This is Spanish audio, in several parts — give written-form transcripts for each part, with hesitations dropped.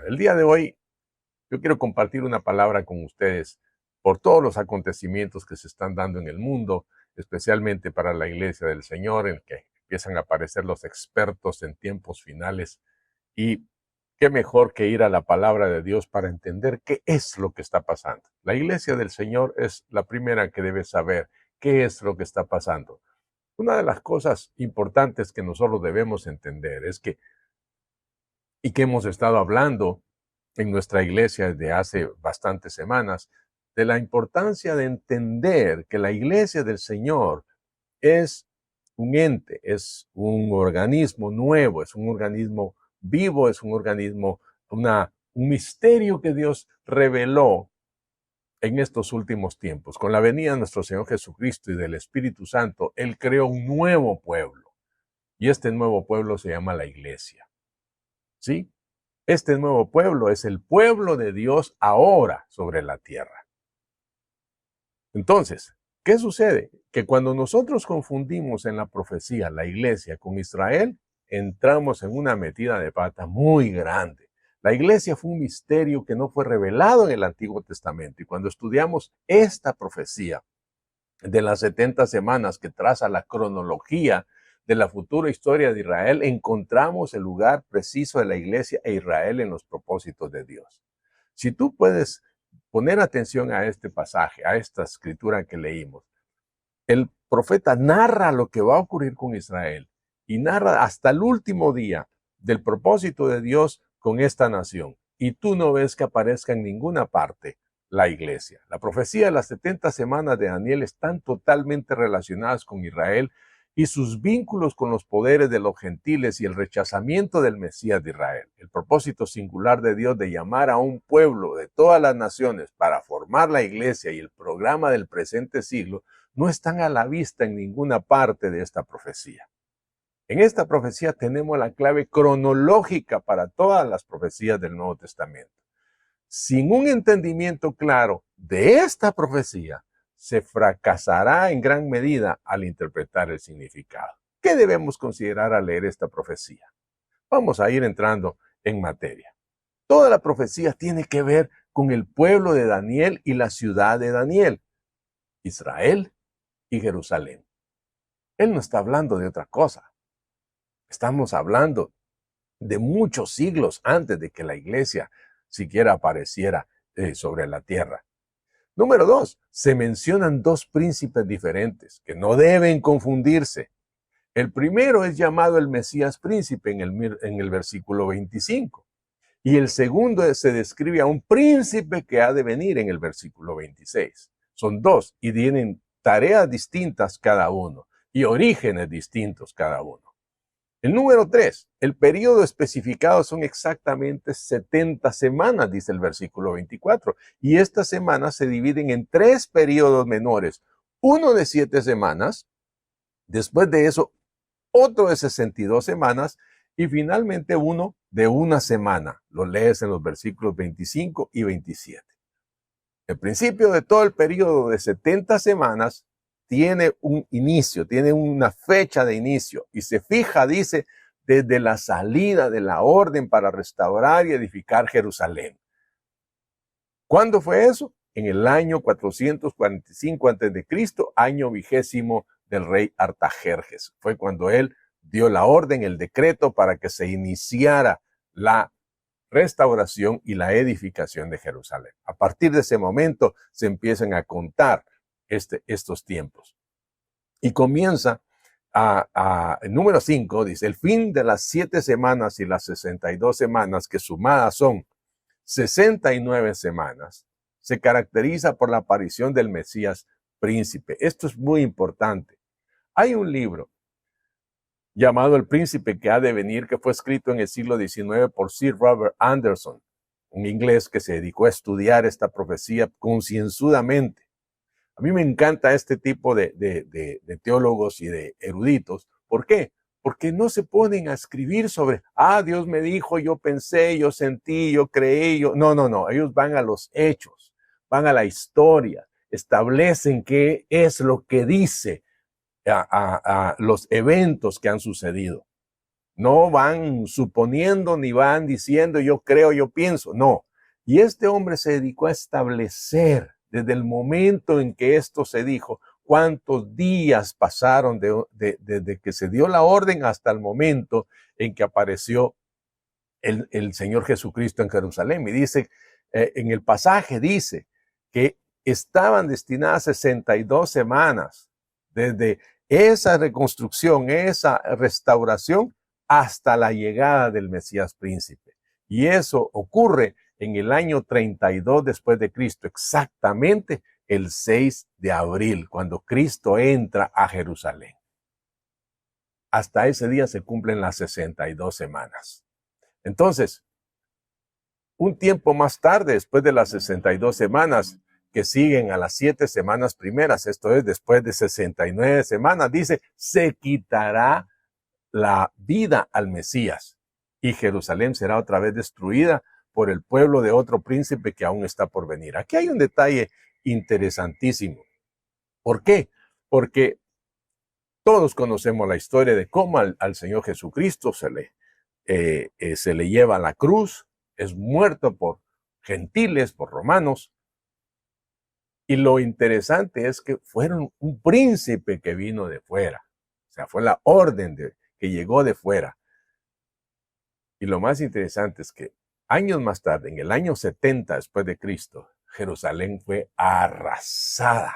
El día de hoy yo quiero compartir una palabra con ustedes por todos los acontecimientos que se están dando en el mundo, especialmente para la Iglesia del Señor, en que empiezan a aparecer los expertos en tiempos finales. Y qué mejor que ir a la palabra de Dios para entender qué es lo que está pasando. La Iglesia del Señor es la primera que debe saber qué es lo que está pasando. Una de las cosas importantes que nosotros debemos entender es que, y que hemos estado hablando en nuestra iglesia desde hace bastantes semanas, de la importancia de entender que la Iglesia del Señor es un ente, es un organismo nuevo, es un organismo vivo, es un organismo, un misterio que Dios reveló en estos últimos tiempos. Con la venida de nuestro Señor Jesucristo y del Espíritu Santo, Él creó un nuevo pueblo. Y este nuevo pueblo se llama la Iglesia. ¿Sí? Este nuevo pueblo es el pueblo de Dios ahora sobre la tierra. Entonces, ¿qué sucede? Que cuando nosotros confundimos en la profecía la iglesia con Israel, entramos en una metida de pata muy grande. La iglesia fue un misterio que no fue revelado en el Antiguo Testamento. Y cuando estudiamos esta profecía de las 70 semanas que traza la cronología de la futura historia de Israel, encontramos el lugar preciso de la iglesia e Israel en los propósitos de Dios. Si tú puedes poner atención a este pasaje, a esta escritura que leímos, el profeta narra lo que va a ocurrir con Israel y narra hasta el último día del propósito de Dios con esta nación. Y tú no ves que aparezca en ninguna parte la iglesia. La profecía de las 70 semanas de Daniel están totalmente relacionadas con Israel y sus vínculos con los poderes de los gentiles y el rechazamiento del Mesías de Israel. El propósito singular de Dios de llamar a un pueblo de todas las naciones para formar la iglesia y el programa del presente siglo no están a la vista en ninguna parte de esta profecía. En esta profecía tenemos la clave cronológica para todas las profecías del Nuevo Testamento. Sin un entendimiento claro de esta profecía, se fracasará en gran medida al interpretar el significado. ¿Qué debemos considerar al leer esta profecía? Vamos a ir entrando en materia. Toda la profecía tiene que ver con el pueblo de Daniel y la ciudad de Daniel, Israel y Jerusalén. Él no está hablando de otra cosa. Estamos hablando de muchos siglos antes de que la iglesia siquiera apareciera sobre la tierra. Número 2, se mencionan dos príncipes diferentes que no deben confundirse. El primero es llamado el Mesías príncipe en el versículo 25. Y el segundo se describe a un príncipe que ha de venir en el versículo 26. Son dos y tienen tareas distintas cada uno y orígenes distintos cada uno. El número 3, el periodo especificado son exactamente 70 semanas, dice el versículo 24. Y estas semanas se dividen en 3 periodos menores. Uno de 7 semanas, después de eso otro de 62 semanas y finalmente uno de una semana. Lo lees en los versículos 25 y 27. El principio de todo el periodo de 70 semanas tiene un inicio, tiene una fecha de inicio y se fija, dice, desde la salida de la orden para restaurar y edificar Jerusalén. ¿Cuándo fue eso? En el año 445 a.C., año 20 del rey Artajerjes. Fue cuando él dio la orden, el decreto para que se iniciara la restauración y la edificación de Jerusalén. A partir de ese momento se empiezan a contar estos tiempos. Y comienza el número 5, dice, el fin de las 7 semanas y las 62 semanas, que sumadas son 69 semanas, se caracteriza por la aparición del Mesías príncipe. Esto es muy importante. Hay un libro llamado El príncipe que ha de venir, que fue escrito en el siglo XIX por Sir Robert Anderson, un inglés que se dedicó a estudiar esta profecía concienzudamente. A mí me encanta este tipo de teólogos y de eruditos. ¿Por qué? Porque no se ponen a escribir sobre, Dios me dijo, yo pensé, yo sentí, yo creí, yo... No. Ellos van a los hechos, van a la historia, establecen qué es lo que dice a los eventos que han sucedido. No van suponiendo ni van diciendo yo creo, yo pienso. No. Y este hombre se dedicó a establecer desde el momento en que esto se dijo, cuántos días pasaron desde que se dio la orden hasta el momento en que apareció el Señor Jesucristo en Jerusalén. Y dice, en el pasaje dice que estaban destinadas 62 semanas desde esa reconstrucción, esa restauración, hasta la llegada del Mesías príncipe. Y eso ocurre en el año 32 después de Cristo, exactamente el 6 de abril, cuando Cristo entra a Jerusalén. Hasta ese día se cumplen las 62 semanas. Entonces, un tiempo más tarde, después de las 62 semanas, que siguen a las 7 semanas primeras, esto es, después de 69 semanas, dice, se quitará la vida al Mesías y Jerusalén será otra vez destruida por el pueblo de otro príncipe que aún está por venir. Aquí hay un detalle interesantísimo. ¿Por qué? Porque todos conocemos la historia de cómo al Señor Jesucristo se le lleva a la cruz, es muerto por gentiles, por romanos. Y lo interesante es que fueron un príncipe que vino de fuera. O sea, fue la orden que llegó de fuera. Y lo más interesante es que años más tarde, en el año 70 después de Cristo, Jerusalén fue arrasada,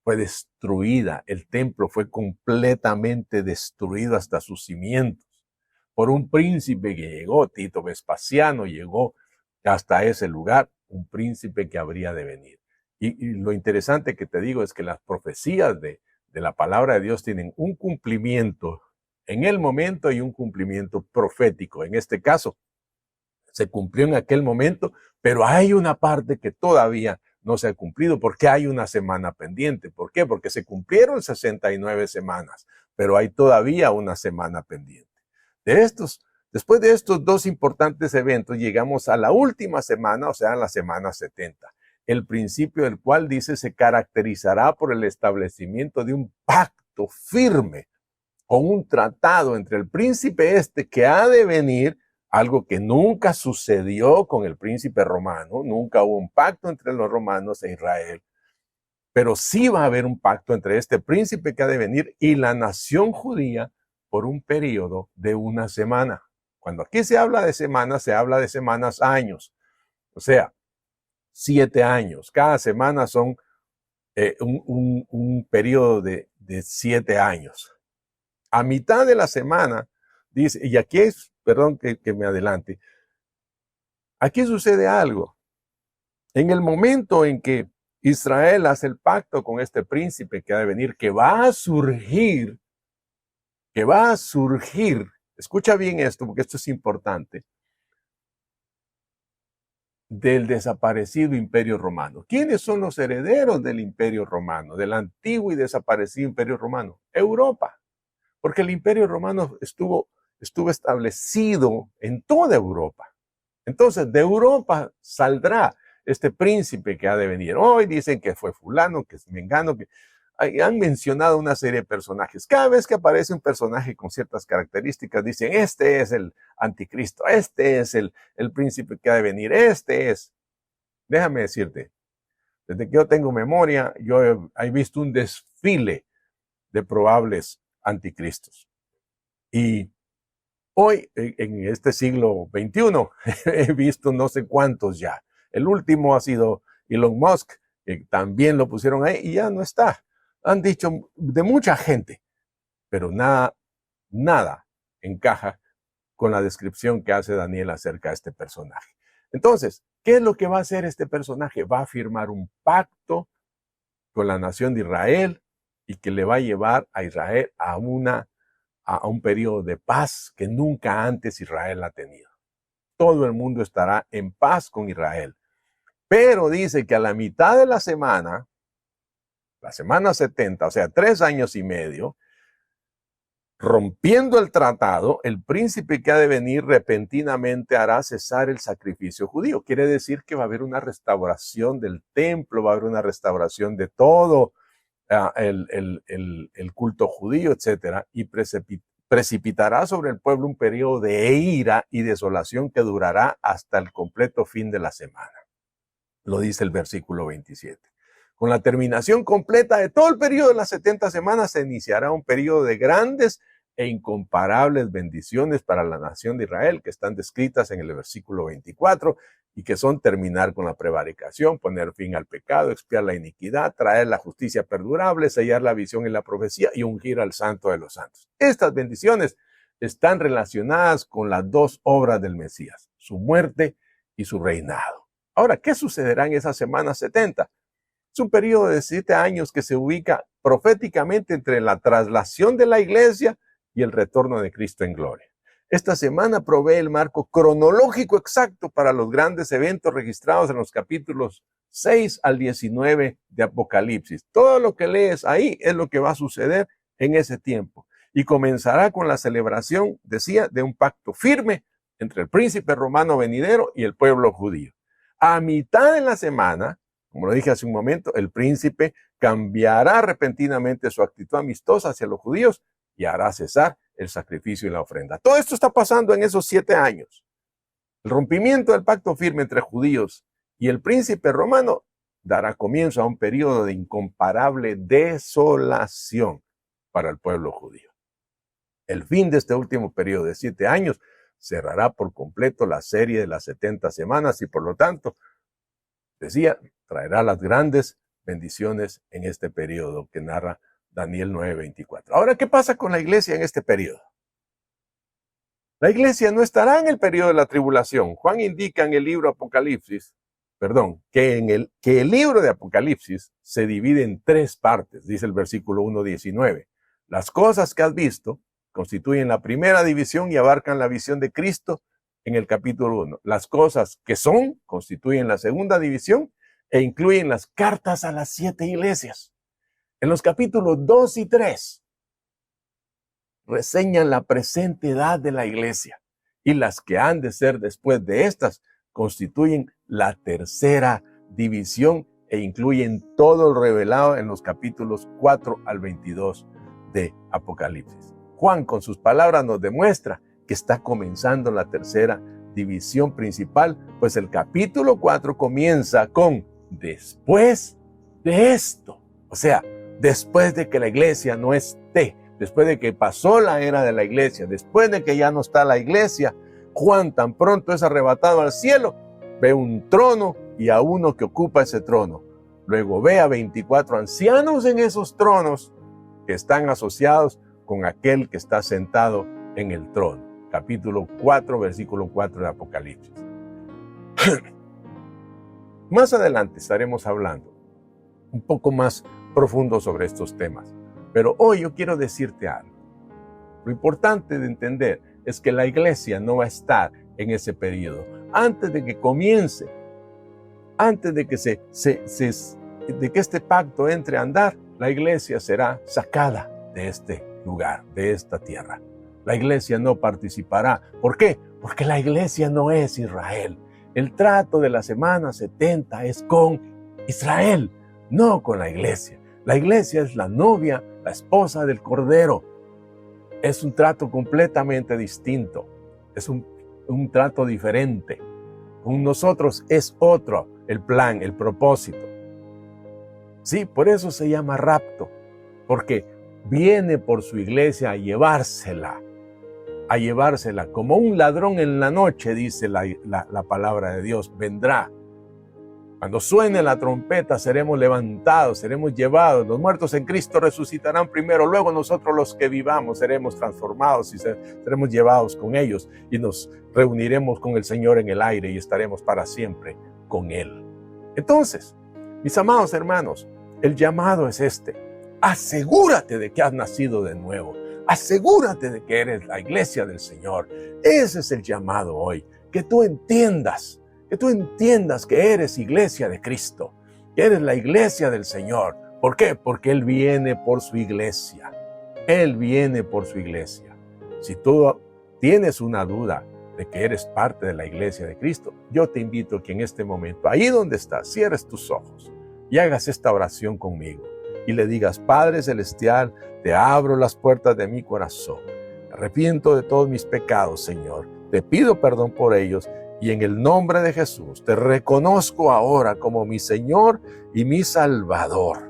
fue destruida. El templo fue completamente destruido hasta sus cimientos por un príncipe que llegó, Tito Vespasiano llegó hasta ese lugar, un príncipe que habría de venir. Y lo interesante que te digo es que las profecías de la palabra de Dios tienen un cumplimiento en el momento y un cumplimiento profético. En este caso, se cumplió en aquel momento, pero hay una parte que todavía no se ha cumplido porque hay una semana pendiente. ¿Por qué? Porque se cumplieron 69 semanas, pero hay todavía una semana pendiente. Después de estos dos importantes eventos, llegamos a la última semana, o sea, la semana 70. El principio del cual dice se caracterizará por el establecimiento de un pacto firme con un tratado entre el príncipe que ha de venir, algo que nunca sucedió con el príncipe romano, nunca hubo un pacto entre los romanos e Israel, pero sí va a haber un pacto entre este príncipe que ha de venir y la nación judía por un periodo de una semana. Cuando aquí se habla de semanas, se habla de semanas años, o sea, 7 años. Cada semana son un periodo de 7 años. A mitad de la semana, dice, y aquí es, perdón que me adelante, aquí sucede algo. En el momento en que Israel hace el pacto con este príncipe que ha de venir, que va a surgir, escucha bien esto porque esto es importante, del desaparecido Imperio Romano. ¿Quiénes son los herederos del Imperio Romano, del antiguo y desaparecido Imperio Romano? Europa, porque el Imperio Romano estuvo establecido en toda Europa. Entonces, de Europa saldrá este príncipe que ha de venir. Hoy dicen que fue fulano, que es mengano, que han mencionado una serie de personajes. Cada vez que aparece un personaje con ciertas características, dicen, este es el anticristo, este es el príncipe que ha de venir, este es. Déjame decirte, desde que yo tengo memoria, yo he visto un desfile de probables anticristos. Y hoy, en este siglo XXI, he visto no sé cuántos ya. El último ha sido Elon Musk, que también lo pusieron ahí y ya no está. Han dicho de mucha gente, pero nada encaja con la descripción que hace Daniel acerca de este personaje. Entonces, ¿qué es lo que va a hacer este personaje? Va a firmar un pacto con la nación de Israel y que le va a llevar a Israel a un periodo de paz que nunca antes Israel ha tenido. Todo el mundo estará en paz con Israel. Pero dice que a la mitad de la semana 70, o sea, 3 años y medio, rompiendo el tratado, el príncipe que ha de venir repentinamente hará cesar el sacrificio judío. Quiere decir que va a haber una restauración del templo, va a haber una restauración de todo el culto judío, etcétera, y precipitará sobre el pueblo un periodo de ira y desolación que durará hasta el completo fin de la semana. Lo dice el versículo 27. Con la terminación completa de todo el periodo de las 70 semanas se iniciará un periodo de grandes e incomparables bendiciones para la nación de Israel, que están descritas en el versículo 24 y que son terminar con la prevaricación, poner fin al pecado, expiar la iniquidad, traer la justicia perdurable, sellar la visión y la profecía y ungir al Santo de los Santos. Estas bendiciones están relacionadas con las dos obras del Mesías, su muerte y su reinado. Ahora, ¿qué sucederá en esas semanas 70? Es un periodo de 7 años que se ubica proféticamente entre la traslación de la iglesia y el retorno de Cristo en gloria. Esta semana provee el marco cronológico exacto para los grandes eventos registrados en los capítulos 6 al 19 de Apocalipsis. Todo lo que lees ahí es lo que va a suceder en ese tiempo. Y comenzará con la celebración, decía, de un pacto firme entre el príncipe romano venidero y el pueblo judío. A mitad de la semana, como lo dije hace un momento, el príncipe cambiará repentinamente su actitud amistosa hacia los judíos y hará cesar el sacrificio y la ofrenda. Todo esto está pasando en esos 7 años. El rompimiento del pacto firme entre judíos y el príncipe romano dará comienzo a un periodo de incomparable desolación para el pueblo judío. El fin de este último periodo de 7 años cerrará por completo la serie de las 70 semanas y por lo tanto, decía, traerá las grandes bendiciones en este periodo que narra Daniel 9:24. Ahora, ¿qué pasa con la iglesia en este periodo? La iglesia no estará en el periodo de la tribulación. Juan indica en el libro Apocalipsis, que el libro de Apocalipsis se divide en 3 partes, dice el versículo 1:19. Las cosas que has visto constituyen la primera división y abarcan la visión de Cristo en el capítulo 1. Las cosas que son constituyen la segunda división e incluyen las cartas a las 7 iglesias. En los capítulos 2 y 3 reseñan la presente edad de la iglesia y las que han de ser después de estas constituyen la tercera división e incluyen todo lo revelado en los capítulos 4 al 22 de Apocalipsis. Juan con sus palabras nos demuestra que está comenzando la tercera división principal, pues el capítulo 4 comienza con después de esto, o sea, después de que la iglesia no esté, después de que pasó la era de la iglesia, después de que ya no está la iglesia, Juan tan pronto es arrebatado al cielo, ve un trono y a uno que ocupa ese trono. Luego ve a 24 ancianos en esos tronos que están asociados con aquel que está sentado en el trono. Capítulo 4, versículo 4 de Apocalipsis. Más adelante estaremos hablando un poco más profundo sobre estos temas. Pero hoy yo quiero decirte algo. Lo importante de entender es que la iglesia no va a estar en ese periodo. Antes de que comience, antes de que de que este pacto entre a andar, la iglesia será sacada de este lugar, de esta tierra. La iglesia no participará. ¿Por qué? Porque la iglesia no es Israel. El trato de la semana 70 es con Israel, no con la iglesia. La iglesia es la novia, la esposa del Cordero. Es un trato completamente distinto. Es un trato diferente. Con nosotros es otro el plan, el propósito. Sí, por eso se llama rapto, porque viene por su iglesia a llevársela como un ladrón en la noche, dice la palabra de Dios, vendrá. Cuando suene la trompeta seremos levantados, seremos llevados. Los muertos en Cristo resucitarán primero, luego nosotros los que vivamos seremos transformados y seremos llevados con ellos y nos reuniremos con el Señor en el aire y estaremos para siempre con Él. Entonces, mis amados hermanos, el llamado es este. Asegúrate de que has nacido de nuevo. Asegúrate de que eres la iglesia del Señor. Ese es el llamado hoy. Que tú entiendas que eres iglesia de Cristo, que eres la iglesia del Señor. ¿Por qué? Porque Él viene por su iglesia. Él viene por su iglesia. Si tú tienes una duda de que eres parte de la iglesia de Cristo, yo te invito a que en este momento, ahí donde estás, cierres tus ojos y hagas esta oración conmigo y le digas: Padre Celestial, te abro las puertas de mi corazón. Me arrepiento de todos mis pecados, Señor. Te pido perdón por ellos y en el nombre de Jesús te reconozco ahora como mi Señor y mi Salvador,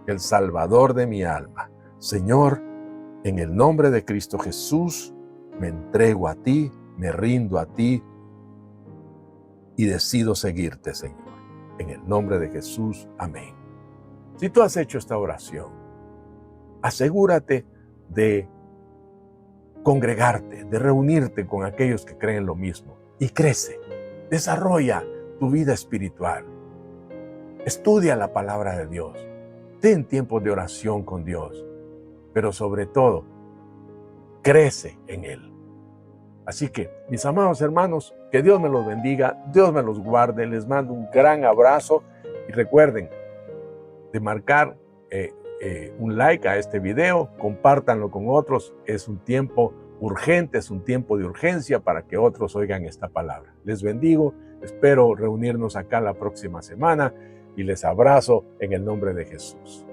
el Salvador de mi alma. Señor, en el nombre de Cristo Jesús, me entrego a ti, me rindo a ti y decido seguirte, Señor. En el nombre de Jesús, amén. Si tú has hecho esta oración, asegúrate de congregarte, de reunirte con aquellos que creen lo mismo y crece, desarrolla tu vida espiritual. Estudia la palabra de Dios, ten tiempos de oración con Dios, pero sobre todo, crece en Él. Así que, mis amados hermanos, que Dios me los bendiga, Dios me los guarde, les mando un gran abrazo y recuerden de marcar un like a este video, compártanlo con otros, es un tiempo urgente, es un tiempo de urgencia para que otros oigan esta palabra. Les bendigo, espero reunirnos acá la próxima semana y les abrazo en el nombre de Jesús.